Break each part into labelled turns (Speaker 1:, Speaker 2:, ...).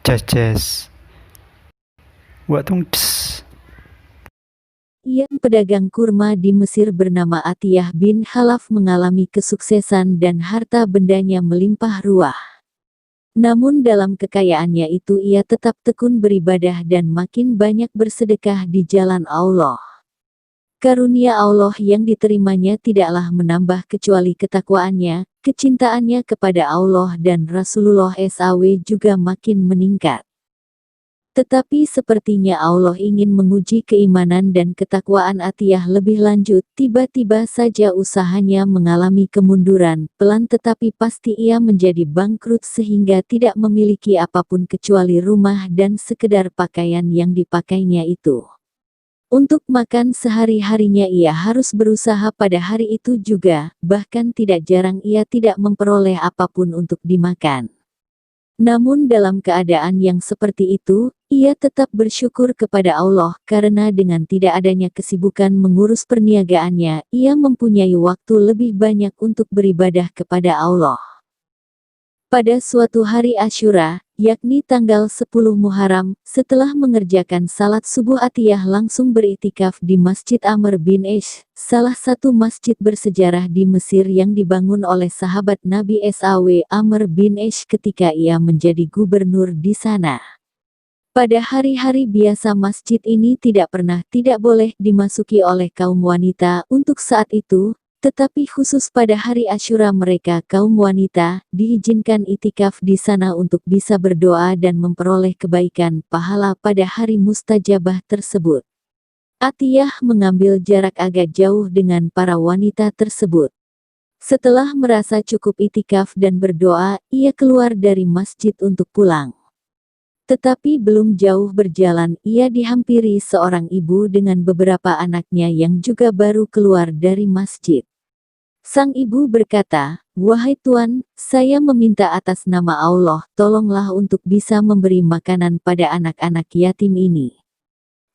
Speaker 1: Jas. Watung des.
Speaker 2: Yang pedagang kurma di Mesir bernama Atiyah bin Khalaf mengalami kesuksesan dan harta bendanya melimpah ruah. Namun dalam kekayaannya itu ia tetap tekun beribadah dan makin banyak bersedekah di jalan Allah. Karunia Allah yang diterimanya tidaklah menambah kecuali ketakwaannya, kecintaannya kepada Allah dan Rasulullah SAW juga makin meningkat. Tetapi sepertinya Allah ingin menguji keimanan dan ketakwaan Atiyah lebih lanjut. Tiba-tiba saja usahanya mengalami kemunduran, pelan tetapi pasti ia menjadi bangkrut sehingga tidak memiliki apapun kecuali rumah dan sekedar pakaian yang dipakainya itu. Untuk makan sehari-harinya ia harus berusaha pada hari itu juga, bahkan tidak jarang ia tidak memperoleh apapun untuk dimakan. Namun dalam keadaan yang seperti itu, ia tetap bersyukur kepada Allah karena dengan tidak adanya kesibukan mengurus perniagaannya, ia mempunyai waktu lebih banyak untuk beribadah kepada Allah. Pada suatu hari Asyura, yakni tanggal 10 Muharram, setelah mengerjakan salat subuh Atiyah langsung beriktikaf di Masjid Amr bin Ish, salah satu masjid bersejarah di Mesir yang dibangun oleh sahabat Nabi SAW Amr bin Ish ketika ia menjadi gubernur di sana. Pada hari-hari biasa masjid ini tidak boleh dimasuki oleh kaum wanita untuk saat itu, tetapi khusus pada hari Asyura mereka kaum wanita diizinkan itikaf di sana untuk bisa berdoa dan memperoleh kebaikan pahala pada hari mustajabah tersebut. Atiyah mengambil jarak agak jauh dengan para wanita tersebut. Setelah merasa cukup itikaf dan berdoa, ia keluar dari masjid untuk pulang. Tetapi belum jauh berjalan, ia dihampiri seorang ibu dengan beberapa anaknya yang juga baru keluar dari masjid. Sang ibu berkata, "Wahai Tuan, saya meminta atas nama Allah, tolonglah untuk bisa memberi makanan pada anak-anak yatim ini.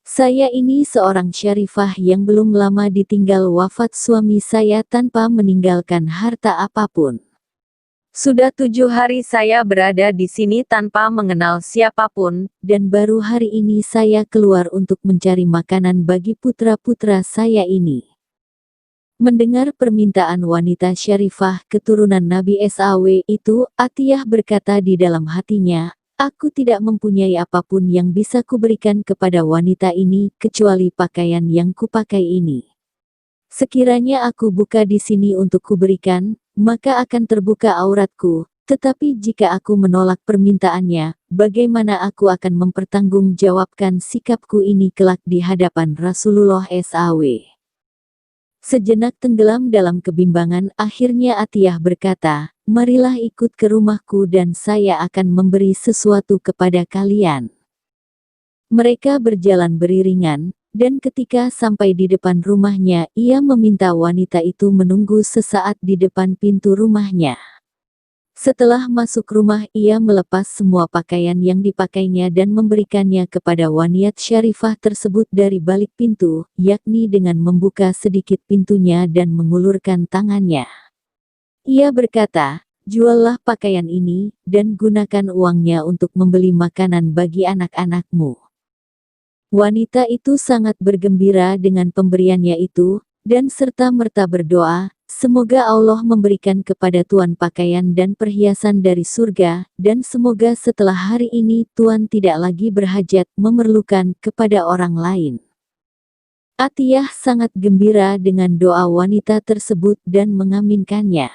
Speaker 2: Saya ini seorang syarifah yang belum lama ditinggal wafat suami saya tanpa meninggalkan harta apapun. Sudah 7 hari saya berada di sini tanpa mengenal siapapun, dan baru hari ini saya keluar untuk mencari makanan bagi putra-putra saya ini." Mendengar permintaan wanita syarifah keturunan Nabi SAW itu, Atiyah berkata di dalam hatinya, "Aku tidak mempunyai apapun yang bisa kuberikan kepada wanita ini, kecuali pakaian yang kupakai ini. Sekiranya aku buka di sini untuk kuberikan, maka akan terbuka auratku, tetapi jika aku menolak permintaannya, bagaimana aku akan mempertanggungjawabkan sikapku ini kelak di hadapan Rasulullah SAW?" Sejenak tenggelam dalam kebimbangan, akhirnya Atiyah berkata, "Marilah ikut ke rumahku dan saya akan memberi sesuatu kepada kalian." Mereka berjalan beriringan, dan ketika sampai di depan rumahnya, ia meminta wanita itu menunggu sesaat di depan pintu rumahnya. Setelah masuk rumah ia melepas semua pakaian yang dipakainya dan memberikannya kepada wanita syarifah tersebut dari balik pintu, yakni dengan membuka sedikit pintunya dan mengulurkan tangannya. Ia berkata, "Juallah pakaian ini, dan gunakan uangnya untuk membeli makanan bagi anak-anakmu." Wanita itu sangat bergembira dengan pemberiannya itu, dan serta-merta berdoa, "Semoga Allah memberikan kepada Tuan pakaian dan perhiasan dari surga, dan semoga setelah hari ini Tuan tidak lagi berhajat memerlukan kepada orang lain." Atiyah sangat gembira dengan doa wanita tersebut dan mengaminkannya.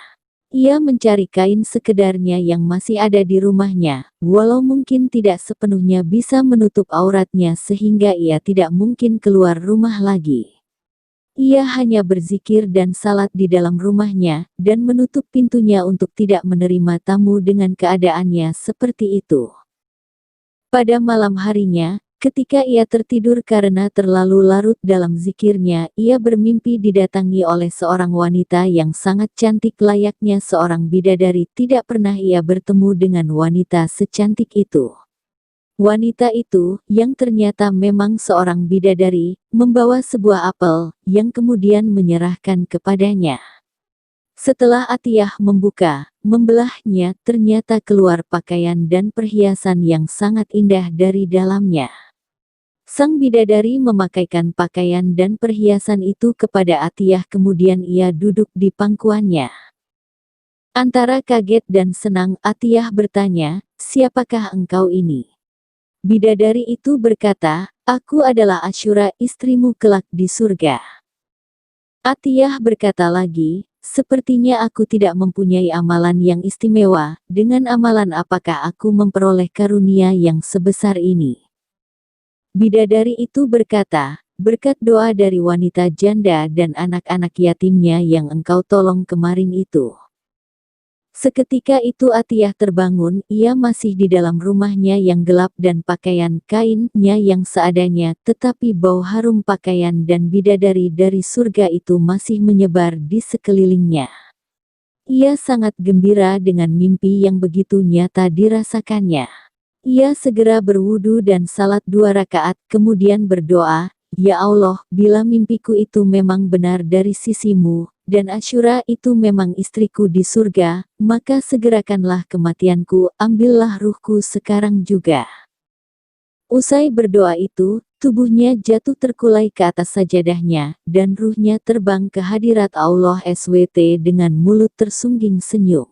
Speaker 2: Ia mencari kain sekedarnya yang masih ada di rumahnya, walau mungkin tidak sepenuhnya bisa menutup auratnya sehingga ia tidak mungkin keluar rumah lagi. Ia hanya berzikir dan salat di dalam rumahnya, dan menutup pintunya untuk tidak menerima tamu dengan keadaannya seperti itu. Pada malam harinya, ketika ia tertidur karena terlalu larut dalam zikirnya, ia bermimpi didatangi oleh seorang wanita yang sangat cantik layaknya seorang bidadari. Tidak pernah ia bertemu dengan wanita secantik itu. Wanita itu, yang ternyata memang seorang bidadari, membawa sebuah apel, yang kemudian menyerahkan kepadanya. Setelah Atiyah membelahnya, ternyata keluar pakaian dan perhiasan yang sangat indah dari dalamnya. Sang bidadari memakaikan pakaian dan perhiasan itu kepada Atiyah, kemudian ia duduk di pangkuannya. Antara kaget dan senang, Atiyah bertanya, "Siapakah engkau ini?" Bidadari itu berkata, "Aku adalah Asyura, istrimu kelak di surga." Atiyah berkata lagi, "Sepertinya aku tidak mempunyai amalan yang istimewa, dengan amalan apakah aku memperoleh karunia yang sebesar ini?" Bidadari itu berkata, "Berkat doa dari wanita janda dan anak-anak yatimnya yang engkau tolong kemarin itu." Seketika itu Atiyah terbangun, ia masih di dalam rumahnya yang gelap dan pakaian kainnya yang seadanya, tetapi bau harum pakaian dan bidadari dari surga itu masih menyebar di sekelilingnya. Ia sangat gembira dengan mimpi yang begitu nyata dirasakannya. Ia segera berwudu dan salat 2 rakaat, kemudian berdoa, "Ya Allah, bila mimpiku itu memang benar dari sisimu, dan Asyura itu memang istriku di surga, maka segerakanlah kematianku, ambillah ruhku sekarang juga." Usai berdoa itu, tubuhnya jatuh terkulai ke atas sajadahnya, dan ruhnya terbang ke hadirat Allah SWT dengan mulut tersungging senyum.